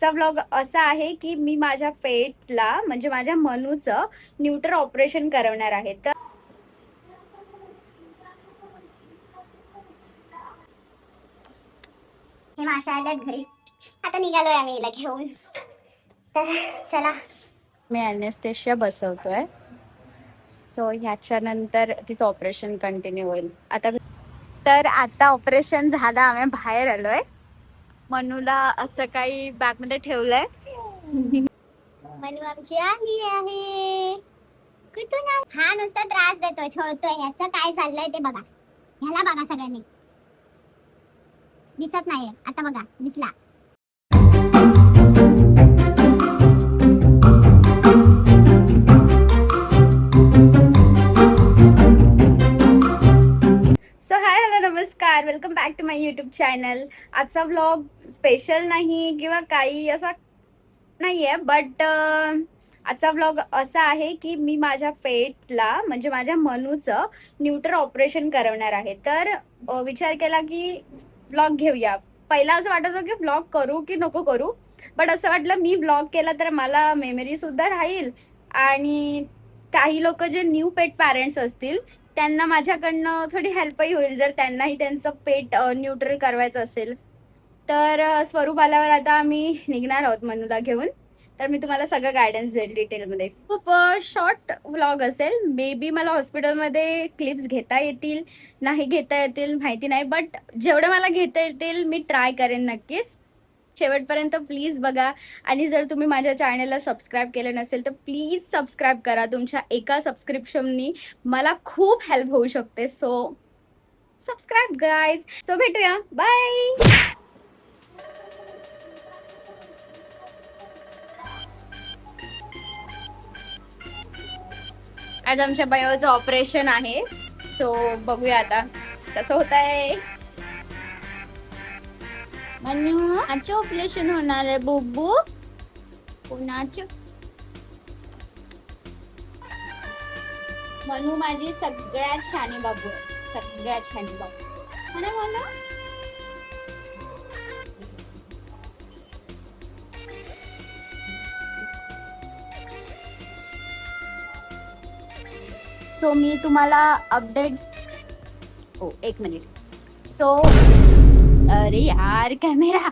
चा व्लॉग असा आहे की मी माझ्या पेटला म्हणजे माझ्या मनूचं न्यूटर ऑपरेशन करवणार आहे. तर हे माशा आल्यात घरी. आता निघालोय आम्ही हिला घेऊन. तर चला. मी अॅनेस्थेशिया बसवतोय. सो ह्याच्यानंतर तिचं ऑपरेशन कंटिन्यू होईल. आता ऑपरेशन झालं, आम्ही बाहेर आलोय. मनूला असं काही बॅग मध्ये ठेवलंय. मनू आमची आली आहे. कुठून हा नुसता त्रास देतोय, छळतोय. ह्याचं काय चाललंय ते बघा. ह्याला बघा सगळ्यांनी. दिसत नाहीये आता, बघा दिसला. सो हाय हॅलो नमस्कार, welcome back to my YouTube channel. आजचा व्लॉग स्पेशल नाही किंवा काही असा नाहीये, बट आजचा व्लॉग असा आहे की मी माझ्या पेटला म्हणजे माझ्या मनूचं न्यूटर ऑपरेशन करवणार आहे. तर विचार केला की व्लॉग घेऊया. पहिला असं वाटत होतं की व्लॉग करू की नको करू, बट असं वाटलं मी व्लॉग केला तर मला मेमरी सुद्धा राहील आणि काही लोक जे न्यू पेट पॅरेंट्स असतील त्यांना माझ्याकडनं थोडी हेल्पही होईल जर त्यांनाही त्यांचं पेट न्यूट्रल करवायचं असेल. तर स्वरूप आल्यावर आता आम्ही निघणार आहोत मनूला घेऊन. तर मी तुम्हाला सगळं गायडन्स देईल डिटेलमध्ये. खूप शॉर्ट व्लॉग असेल. मे बी मला हॉस्पिटलमध्ये क्लिप्स घेता येतील, नाही घेता येतील माहिती नाही, बट जेवढं मला घेता येतील मी ट्राय करेन नक्कीच. शेवटपर्यंत प्लीज बघा. आणि जर तुम्ही माझ्या चॅनलला सबस्क्राईब केलं नसेल तर प्लीज सबस्क्राईब करा. तुमच्या एका सबस्क्रिप्शननी मला खूप हेल्प होऊ शकते. So subscribe guys. सो भेटूया, बाय. आज आमच्या बायोचं ऑपरेशन आहे. सो बघूया आता कसं होत आहे. मनू आजचं ऑपरेशन होणार आहे बुब्बू. कोणाचं? मनू माझी सगळ्यात शानी बाबू आहे, सगळ्यात शानी बाबू है ना मनू. सो मी तुम्हाला अपडेट्स. हो एक मिनिट. सो अरे यार कॅमेरा.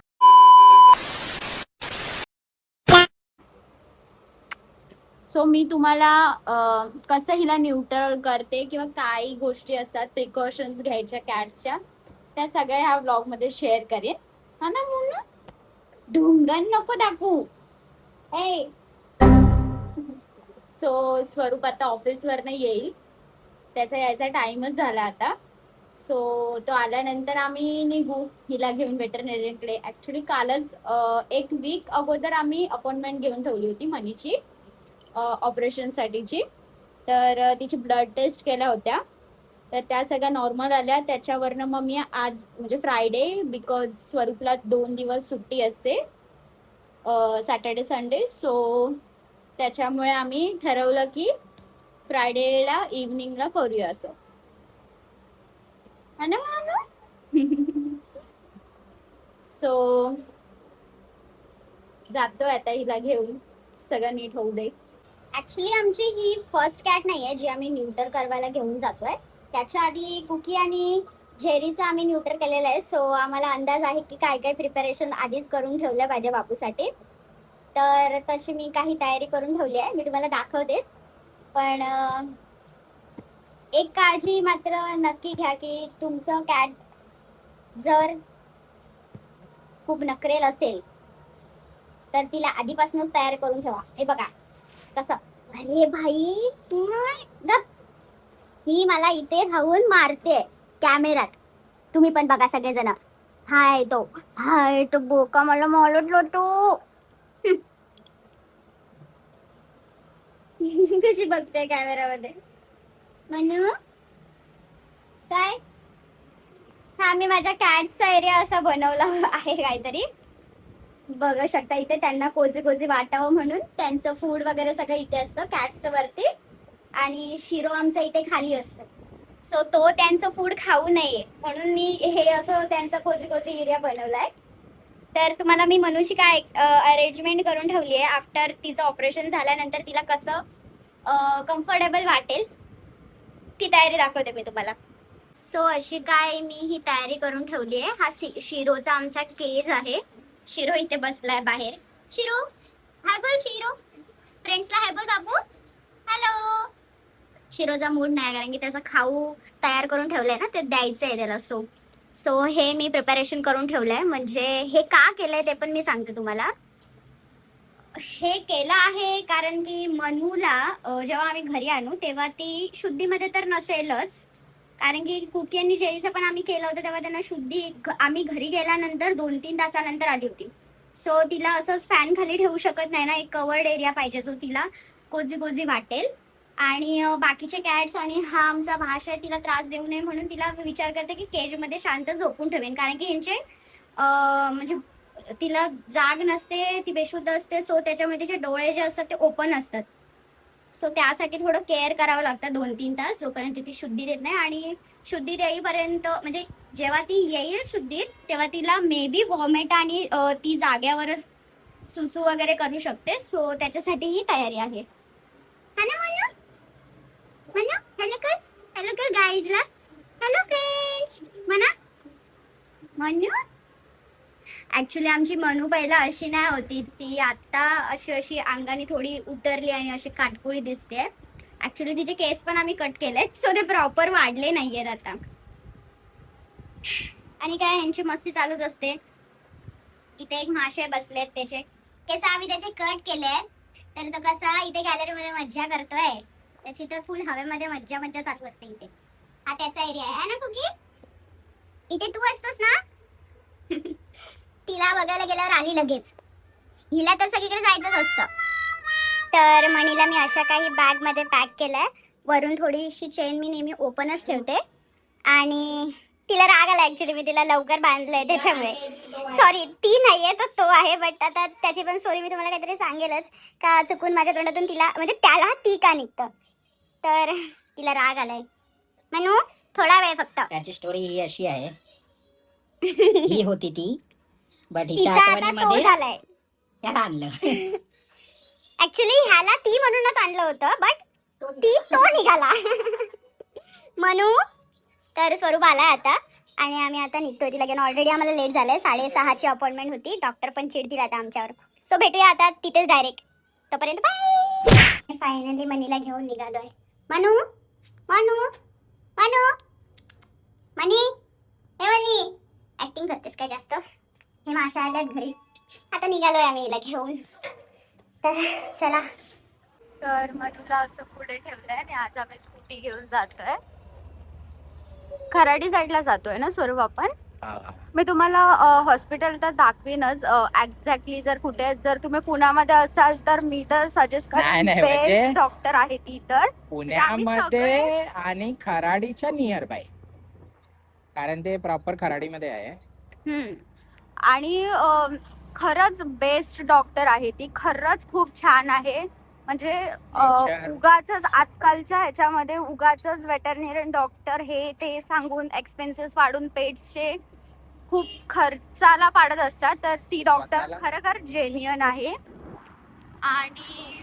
सो मी तुम्हाला कसं हिला न्यूट्रल करते किंवा काही गोष्टी असतात प्रिकॉशन्स घ्यायच्या कॅट्सच्या, त्या सगळ्या ह्या व्लॉग मध्ये शेअर करेन. हा ना म्हणून ढुंगण नको दाखवू. ए सो स्वरूप आता ऑफिसवरनं येईल, त्याचा यायचा टाइमच झाला आता. सो तो आल्यानंतर आम्ही निघू हिला घेऊन वेटरनरीकडे. ऍक्च्युली कालच एक वीक अगोदर आम्ही अपॉइंटमेंट घेऊन ठेवली होती मनीची ऑपरेशन साठीची. तर तिची ब्लड टेस्ट केल्या होत्या, तर त्या सगळ्या नॉर्मल आल्या. त्याच्यावरनं मग मी आज म्हणजे फ्रायडे, बिकॉज स्वरूपला 2 दिवस सुट्टी असते, सॅटर्डे संडे. सो त्याच्यामुळे आम्ही ठरवलं की फ्रायडेला इव्हनिंगला करूया असं. है ना. सो जातोय आता हिला घेऊन, सगळं नीट होऊ दे. ऍक्च्युली आमची ही फर्स्ट कॅट नाहीये जी आम्ही न्यूटर करवायला घेऊन जातोय. त्याच्या आधी कुकी आणि झेरीचं आम्ही न्यूटर केलेलं आहे. सो आम्हाला अंदाज आहे की काय काय प्रिपरेशन आधीच करून ठेवलं पाहिजे बापूसाठी. तर तशी मी काही तयारी करून ठेवली आहे, मी तुम्हाला दाखवतेच. पण एक काळजी मात्र नक्की घ्या की तुमचं कॅट जर खूप नखरेल असेल तर तिला आधीपासूनच तयार करून ठेवा. हे बघा कसं. अरे भाई ही मला इथे राहून मारते कॅमेऱ्यात. तुम्ही पण बघा सगळेजण. हाय तो बोका मला मारलो तो. कशी बघते कॅमेरामध्ये मनू काय. हा मी माझ्या कॅट्सचा एरिया असा बनवला आहे काहीतरी, बघू शकता. इथे त्यांना कोजी कोजी वाटावं म्हणून त्यांचं फूड वगैरे सगळं इथे असतं कॅट्सचं वरती, आणि शिरो आमचा इथे खाली असतो. सो तो त्यांचं फूड खाऊ नये म्हणून मी हे असं त्यांचा कोजी कोजी एरिया बनवलाय. तर तुम्हाला मी मनूशी काय अरेंजमेंट करून ठेवली आहे. आफ्टर तिचं ऑपरेशन झाल्यानंतर तिला कसं कम्फर्टेबल वाटेल ती तयारी दाखवते मी तुम्हाला. सो अशी काय मी ही तयारी करून ठेवली आहे. हा शिरोचा आमचा केज आहे. शिरो इथे बसलाय बाहेर. शिरो हाय बोल. शिरो फ्रेंड्सला हाय बोल बाबू. हॅलो. शिरोचा मूड नाही कारण की त्याचा खाऊ तयार करून ठेवलाय ना, ते द्यायचं आहे त्याला. सो हे मी प्रिपरेशन करून ठेवलंय. म्हणजे हे का केलंय ते पण मी सांगते तुम्हाला. हे केलं आहे कारण की मनूला जेव्हा आम्ही घरी आणू तेव्हा ती शुद्धीमध्ये तर नसेलच. कारण की कुकी आणि जेरीचं पण आम्ही केलं होतं तेव्हा त्यांना शुद्धी आम्ही घरी गेल्यानंतर 2-3 तासानंतर आली होती. सो तिला असंच फॅन खाली ठेवू शकत नाही ना, एक कवर्ड एरिया पाहिजे जो तिला कोजी कोजी वाटेल. आणि बाकीचे कॅट्स आणि हा आमचा भाष आहे तिला त्रास देऊ नये म्हणून तिला विचार करते की केजमध्ये शांत झोपून ठेवेन. कारण की ह्यांचे म्हणजे तिला जाग नसते, ती बेशुद्ध असते. सो त्याच्यामध्ये तिचे डोळे जे असतात ते ओपन असतात. सो त्यासाठी थोडं केअर करावं लागतं 2-3 तास जोपर्यंत ती शुद्धी देत नाही. आणि शुद्धी देईपर्यंत म्हणजे जेव्हा ती येईल शुद्धीत तेव्हा तिला मे बी वॉमिट आणि ती जाग्यावरच सुसू वगैरे करू शकते. सो त्याच्यासाठी ही तयारी आहे. है ना मनू? मनू हॅलो कर. हॅलो कर गाईजला. हॅलो फ्रेंड्स म्हणा. मनू ऍक्च्युली आमची मनू पहिला अशी नाही होती. ती आता अशी अंगाने थोडी उतरली आणि अशी काटकुळी दिसते. ऍक्च्युली तिचे केस पण आम्ही कट केलेत. सो ते प्रॉपर वाढले नाहीयेत आता. आणि काय यांची मस्ती चालूच असते. इथे एक मासे बसलेत त्याचे केस आम्ही त्याचे कट केलेत. तर तो कसा इथे गॅलरीमध्ये मज्जा करतोय. त्याची तर फुल हवेमध्ये मज्जा मज्जा चालू असते इथे. हा त्याचा एरिया आहे ना कुकी. इथे तू असतोस ना. तिला बघायला गेल्यावर आली लगेच. हिला तर सगळीकडे जायचंच असतं. तर मणीला मी अशा काही बॅग मध्ये पॅक केलंय. वरून थोडीशी चेन मी नेहमी ओपनच ठेवते. आणि तिला राग आला ऍक्च्युली मी तिला लवकर बांधलंय त्याच्यामुळे. सॉरी ती नाहीये तर तो आहे. बट आता त्याची पण स्टोरी मी तुम्हाला काहीतरी सांगेलच. का चुकून माझ्या तोंडातून तिला म्हणजे त्याला ती का निघतं. तर तिला राग आलाय. मनू थोडा वेळ फक्त. त्याची स्टोरी ही अशी आहे. ही होती ती बट हिच्या तिचा आता तो आठवणीमध्ये झालाय. त्याला आणलं. ऍक्च्युली ह्याला ती म्हणूनच आणलं होतं बट तो निघाला. मनू तर स्वरूप आलाय आता आणि आम्ही आता निघतोय. तिला घेऊन ऑलरेडी आम्हाला लेट झालंय. 6:30ची अपॉइंटमेंट होती. डॉक्टर पण चिडतील आता आमच्यावर. सो भेटूया आता तिथेच डायरेक्ट. तोपर्यंत बाय. फायनली मनीला घेऊन निघालोय. मनू मनू मनू मनी हे मनी ऍक्टिंग करतेस काय जास्त. हे माशा आल्यात घरी. आता निघालोय आम्ही हिला घेऊन. तर चला. तर मनूला असं पुढे ठेवलंय आणि आज आम्ही स्कूटी घेऊन जातोय. खराडी साईडला जातोय ना स्वरूप आपण. मी तुम्हाला हॉस्पिटल तर दाखवीनच एक्झॅक्टली. जर कुठे जर तुम्ही पुण्यामध्ये असाल तर मी तर सजेस्ट नाही, करेन. म्हणजे बेस्ट डॉक्टर आहे ती तर पुण्यामध्ये सगळेच- आणि खराडीच्या नियर बाय. कारण ते प्रॉपर खराडीमध्ये आहे. हम्म. आणि खरंच बेस्ट डॉक्टर आहे ती. खरंच खूप छान आहे. म्हणजे Nature. उगाचच आजकालच्या ह्याच्यामध्ये उगाचच वेटरनेरियन डॉक्टर हे ते सांगून एक्सपेन्सेस वाढून पेट्सचे खूप खर्चाला पाडत असतात. तर ती डॉक्टर स्वतःला? खरोखर जेन्युइन आहे. आणि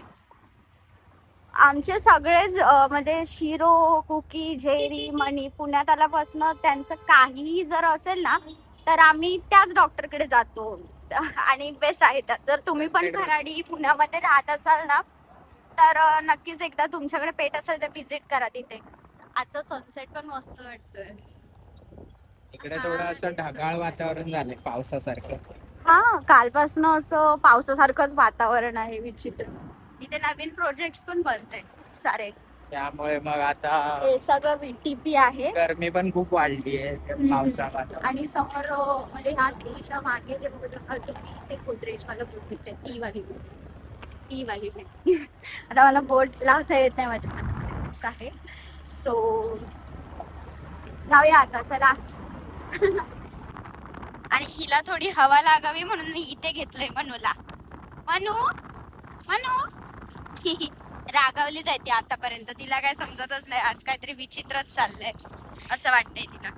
आमचे सगळेच म्हणजे शिरो कुकी जेरी मणी पुण्यात आल्यापासून त्यांचं काहीही जर असेल ना तर आम्ही त्याच डॉक्टरकडे जातो. आणि बेस्ट आहे. जर तुम्ही पण खराडी पुण्यामध्ये राहत असाल ना तर नक्कीच एकदा तुमच्याकडे पेट असेल तर विजिट करा तिथे. आजचा सनसेट पण मस्त वाटतोय. इकडे थोडं असं ढगाळ वातावरण झालंय पावसासारखं. हा कालपासून असं पावसासारखंच वातावरण आहे विचित्र. इथे नवीन प्रोजेक्ट पण बनते सारे. त्यामुळे मग आता हे सगळं VTP आहे. गरमी पण खूप वाढली आहे पावसामध्ये. आणि समोर म्हणजे ह्या ट्रीच्या मागे जे बघत असाल तुम्ही ते गोदरेज वाला प्रोजेक्ट आहे. ती वाली आता मला बोट लावता येत नाही माझ्या हातात आहे. सो जाऊया आता चला. आणि हिला थोडी हवा लागावी म्हणून मी इथे घेतलंय मनूला. मनू मनू रागावली जाते आतापर्यंत. तिला काय समजतच नाही. आज काहीतरी विचित्रच चाललंय असं वाटतंय तिला.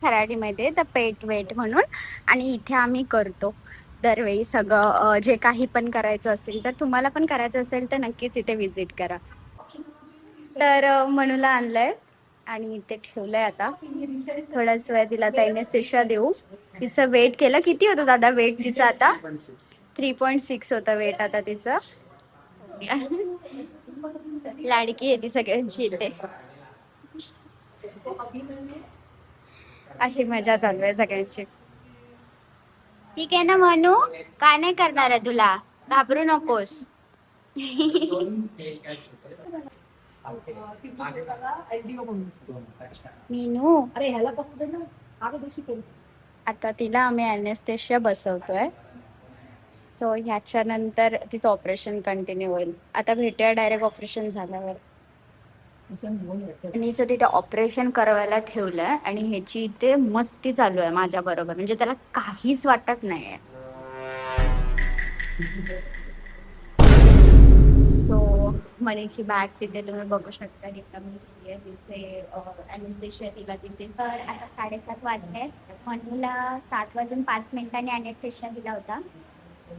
खराडीमध्ये द पेट वेट म्हणून. आणि इथे आम्ही करतो दरवेळी सगळं जे काही पण करायचं असेल. तर तुम्हाला पण करायचं असेल तर नक्कीच इथे विजिट करा. तर मनूला आणलंय आणि इथे ठेवलंय. आता थोड्याच वेळ तिला आता एनेस्थेशिया देऊ. तिचं वेट केलं. किती होतं दादा वेट तिचं आता? 3.6 होतं वेट आता तिचं. लाडकी आहे ती सगळ्यांची इथे. अशी मजा चालू आहे सगळ्यांची. ठीक आहे ना मनू, काय नाही करणार आहे तुला, घाबरू नकोस. मीनू अरे ह्याला कसं ना आता तिला आम्ही अनेस्थेशिया बसवतोय. सो ह्याच्यानंतर तिचं ऑपरेशन कंटिन्यू होईल. आता भेटूया डायरेक्ट ऑपरेशन झाल्यावर. आणि तिथे ऑपरेशन करायला ठेवलंय आणि ह्याची इथे मस्ती चालू आहे माझ्या बरोबर. म्हणजे त्याला काहीच वाटत नाहीये. सो मनीची बॅग तिथे तुम्ही बघू शकता. तिचे अनेस्थेशिया तिला तिथे. तर आता 7:30 वाजले. मनूला 7:05 अनेस्थेशिया दिला होता.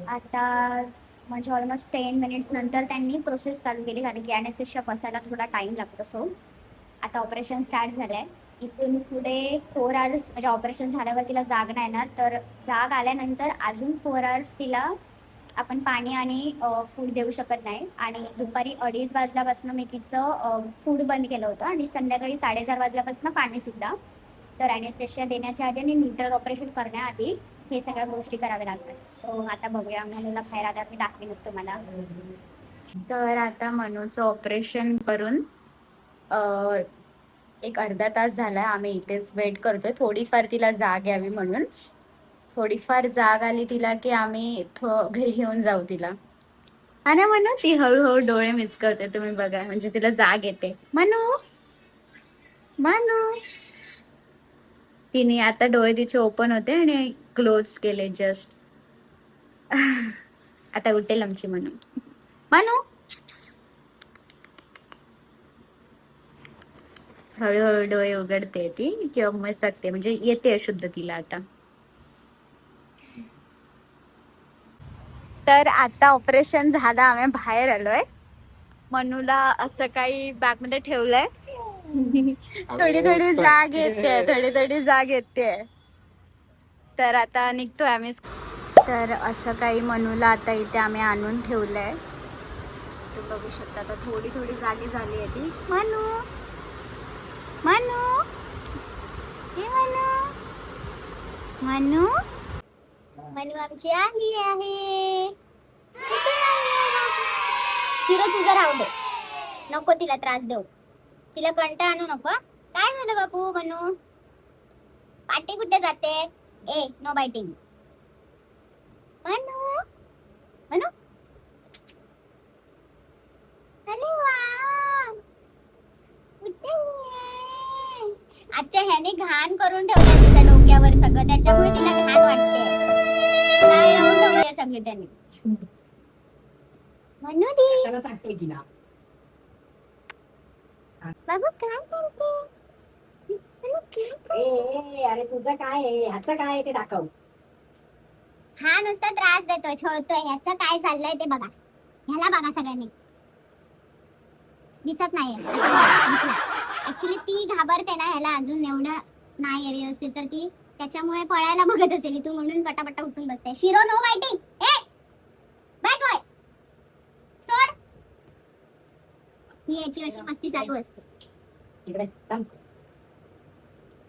आता म्हणजे ऑलमोस्ट 10 मिनिट्स नंतर त्यांनी प्रोसेस चालू केली, कारण की अनेस्थेशिया बसायला थोडा टाइम लागतो. सो आता ऑपरेशन स्टार्ट झालंय. इथून पुढे 4 आवर्स म्हणजे ऑपरेशन झाल्यावर तिला जाग नाही येणार. तर जाग आल्यानंतर अजून 4 आवर्स तिला आपण पाणी आणि फूड देऊ शकत नाही. आणि दुपारी 2:30 वाजल्यापासून मी तिचं फूड बंद केलं होतं आणि संध्याकाळी 4:30 वाजल्यापासून पाणी सुद्धा. तर अनेस्थेशिया देण्याच्या आधी आणि न्यूट्रल ऑपरेशन करण्याआधी हे सगळ्या गोष्टी कराव्या लागतात. सो आता बघूया. मनूला बाहेर आल्यावर मी दाखवीनच तुम्हाला. तर आता मनूचं ऑपरेशन करून एक अर्धा तास झालाय. आम्ही इथेच वेट करतोय. थोडीफार तिला जाग यावी म्हणून. थोडीफार जाग आली तिला की आम्ही घरी घेऊन जाऊ तिला. आणि मनू ती हळूहळू डोळे मिचकवते. तुम्ही बघा, म्हणजे तिला जाग येते. मनू मनू तिने आता डोळे तिचे ओपन होते आणि क्लोज केले जस्ट. आता उठेल आमची मनू. मनू हळूहळू डोळे उघडते ती किंवा मचकते, म्हणजे येते शुद्ध तिला आता. तर आता ऑपरेशन झालं, आम्ही बाहेर आलोय. मनूला असं काही बॅग मध्ये ठेवलंय. थोडी थोडी जाग येते, थोडी जाग येते. तर आता निघतोय आम्ही. तर असं काही मनूला आता इथे आम्ही आणून ठेवलंय. तुम्ही बघू शकता आता थोडी जागी झाली आहे ती. मनू मनू हे मनू मनू मनू आमची आली आहे. शिरो तुझं राहू दे, नको तिला त्रास देऊ, तिला कंटाळा आणू नको. काय झालं बापू? मनू पाटी कुठे जाते? ए नो बायटिंग. मनू मनू अरे वा, कुठे आहे? आजच्या ह्याने घाण करून ठेवलं तिच्या डोक्यावर सगळं, त्याच्यामुळे तिला घाण वाटते. काय लावून ठेवले सगळे त्यांनी. मनू दी कशाला चाटतोय तिला? बाबू काय करते? ए अरे तुझं काय आहे, ह्याचं काय आहे ते दाखव. हा नुसता त्रास देतोय, छळतोय. ह्याचं काय चाललंय ते बघा. ह्याला बघा सगळ्यांनी. दिसत नाहीये. ऍक्च्युली ती घाबरते ना ह्याला, अजून एवढं नाही व्यवस्थित, तर ती त्याच्यामुळे पळायला बघत असेल तू, म्हणून पटापटा उठून बसते. शिरो नो बायटिंग. ए बॅट बॉय सोड. ही याची अशी मस्ती चालू असते. इकडे थांब.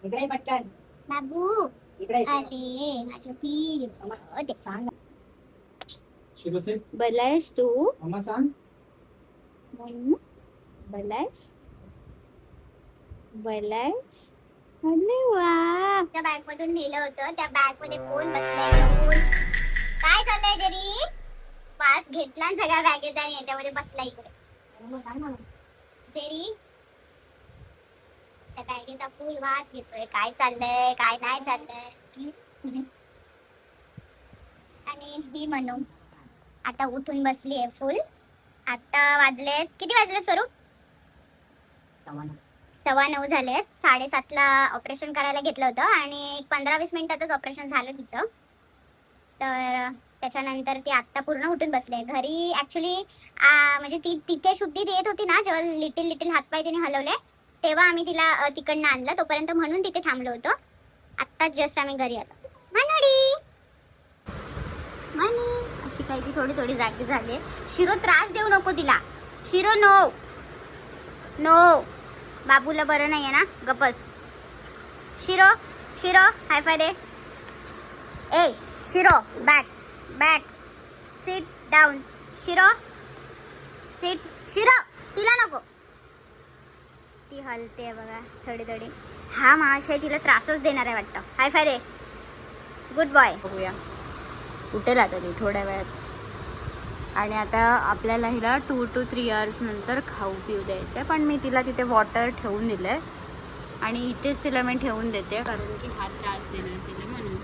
इकडे पटकन बाबू इकडे अरे माझं पीर सांग. बलायस तू? मम्मा सांग. मनू बलायस बलायस? अरे वा. त्या बॅग मधून नेलं होतं, त्या बॅग मध्ये कोण बसलाय येऊन? काय चाललंय जरी? पास घेतला आणि सगळ्या बॅगेचा आणि याच्यामध्ये बसला इकडे. जेरी त्या बॅगेचा फुल वास घेतोय. काय चाललंय काय नाही चाललंय. आणि ही मनू आता उठून बसली आहे फुल. आता वाजलेत किती? वाजलेत स्वरूप 9:15 झाले. 7:30ला ऑपरेशन करायला घेतलं होतं आणि 15-20 मिनिटातच ऑपरेशन झालं तिचं. तर त्याच्यानंतर ती आत्ता पूर्ण उठून बसले. घरी ॲक्च्युली म्हणजे ती तिथे शुद्धीत येत होती ना, जेव्हा लिटिल लिटिल हातपाय तिने हलवले तेव्हा आम्ही तिला तिकडनं आणलं. तोपर्यंत म्हणून तिथे थांबलो होतो. आत्ताच जस्ट आम्ही घरी आलो. मनोडी मनी अशी काही ती थोडी थोडी जागी झाली. शिरो त्रास देऊ नको तिला. शिरो नो नो, बाबूला बरं नाही आहे ना, गपस. शिरो शिरो हायफाय दे. ए शिरो बॅक बॅक, सिट डाऊन. शिरो सिट. शिरो तिला नको, ती हलते बघा थोडी थोडी. हा महाशय तिला त्रासच देणार आहे वाटतं. हायफाय दे. Good boy. बघूया उठेल आता ती थोड्या वेळात. आणि आता आपल्याला हिला 2 to 3 hours नंतर खाऊ पिऊ द्यायचं आहे. पण मी तिला तिथे वॉटर ठेवून दिलं आहे आणि इथेच तिला मी ठेवून देते कारण की हा त्रास देणार तिला म्हणून.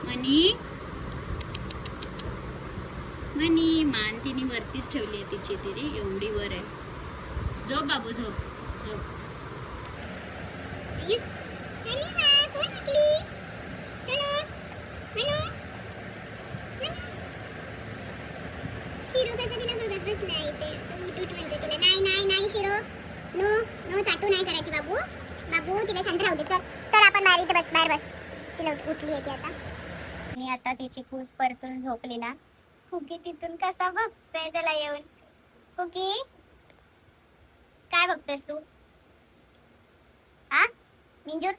मनी मनी मान तिने वरतीच ठेवली आहे तिची, तिने एवढी वर आहे. झोप बाबू झोप झोप. शिरो कसं तिला बघत बसलाय इथे. तो उठ उठ म्हणते तिला. नाही नाही नाही शिरो, नो नो, चाटू नाही करायची बाबू. बाबू तिला शांत राहू दे. चल चल आपण बाहेर इथे बस, बाहेर बस. तिला उठली येते आता. आणि आता तिची कूस परतून झोपली ना. कुकी तिथून कसा बघतोय त्याला येऊन. कुकी काय बघतेस तू? हा मिंजूर.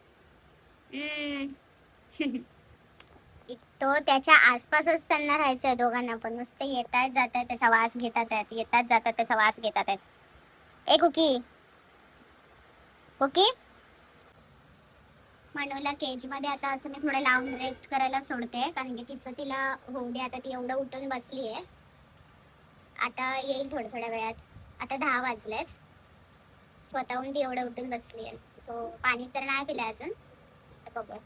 तो त्याच्या आसपासच त्यांना राहायचंय दोघांना पण. नुसते येतात जातात त्याचा वास घेतात आहेत, येतात जातात त्याचा वास घेतात आहेत. ए कुकी कुकी. मनूला केज मध्ये आता असं मी थोडं लावून रेस्ट करायला सोडते कारण की तिचं तिला होऊ दे. आता ती एवढं उठून बसली आहे. आता येईल थोड्या थोड्या वेळात. आता 10 वाजलेत. स्वतःहून ती एवढं उठून बसली आहे. तो पाणी तर नाही पिलं अजून. बघूया.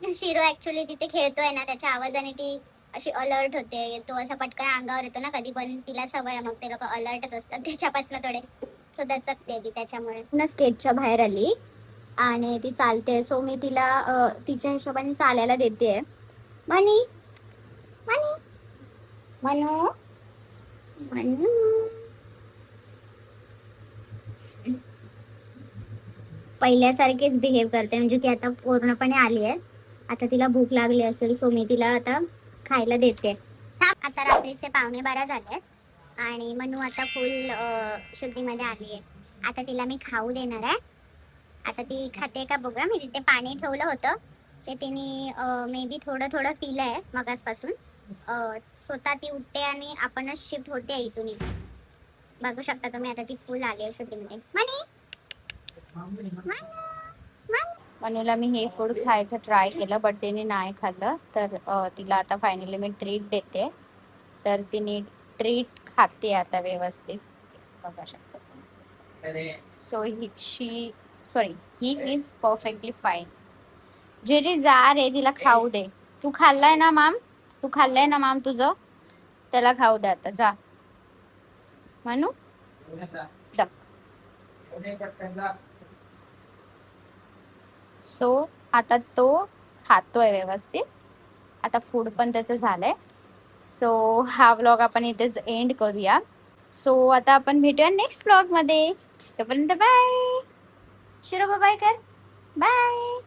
शिरो ऍक्च्युली तिथे खेळतोय ना, त्याच्या आवाजाने ती अशी अलर्ट होते. तो असा पटकन अंगावर येतो ना कधी पण. तिला सवय, मग ते लोक अलर्टच असतात त्याच्यापासून थोडे. सो दचकते ती त्याच्यामुळे. स्केचच्या बाहेर आली आणि ती चालते. सो मी तिला तिच्या हिशोबाने चालायला देते. मनी मनी मनू मनू. पहिल्यासारखेच बिहेव करते. म्हणजे ती आता पूर्णपणे आली आहे. आता तिला भूक लागली असेल सो मी तिला आता खायला देते. आता रात्रीचे 11:15 झाले आणि मनू आता फुल शुद्धीमध्ये आली आहे. आता तिला मी खाऊ देणार आहे. आता ती खाते का बघूया. मी तिथे पाणी ठेवलं होतं ते तिने मे बी थोडं थोडं पिलं आहे मगासपासून. स्वतः ती उठते आणि आपणच शिफ्ट होते इथून इथे. बघू शकता तुम्ही. आता ती फुल आली आहे शुद्धीमध्ये. मनी मनूला मी हे फूड खायचं ट्राय केलं बट तिने नाही खाल्लं. तर तिला आता फायनली मी ट्रीट देते. तर तिने ट्रीट खाते आता व्यवस्थित. बघा शकता. So he is perfectly fine. Jerry जा रे, तिला खाऊ दे. तू खाल्लाय ना माम, तू खाल्लाय ना माम तुझं, त्याला खाऊ दे आता. जा मनू. सो आता तो खातोय व्यवस्थित. आता फूड पण त्याचं झालंय. सो हा व्लॉग आपण इथेच एंड करूया. सो आता आपण भेटूया नेक्स्ट व्लॉग मध्ये. तोपर्यंत बाय. शिरो बाय कर. बाय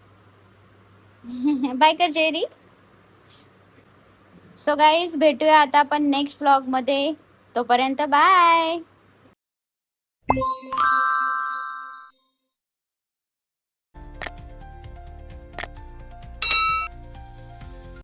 बाय कर जेरी. सो गाईज भेटूया आता आपण नेक्स्ट व्लॉग मध्ये. तोपर्यंत बाय.